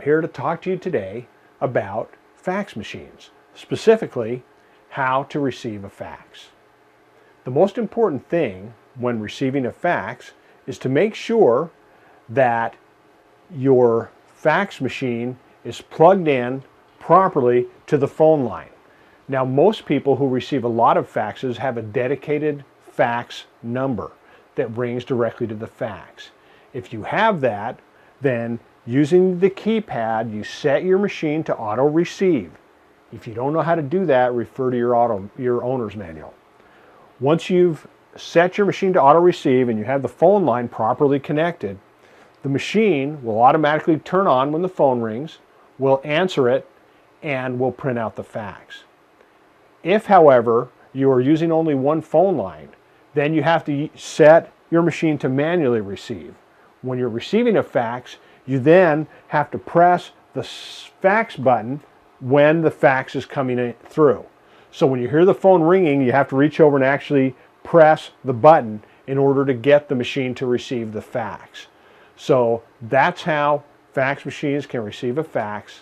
here to talk to you today about fax machines, specifically how to receive a fax. The most important thing when receiving a fax is to make sure that your fax machine is plugged in properly to the phone line. Now, most people who receive a lot of faxes have a dedicated fax number that rings directly to the fax. If you have that, then using the keypad, you set your machine to auto receive. If you don't know how to do that, refer to your owner's manual. Once you've set your machine to auto receive and you have the phone line properly connected, the machine will automatically turn on when the phone rings, will answer it, and will print out the fax. If, however, you are using only one phone line, then you have to set your machine to manually receive. When you're receiving a fax, you then have to press the fax button when the fax is coming through. So when you hear the phone ringing, you have to reach over and actually press the button in order to get the machine to receive the fax. So that's how fax machines can receive a fax.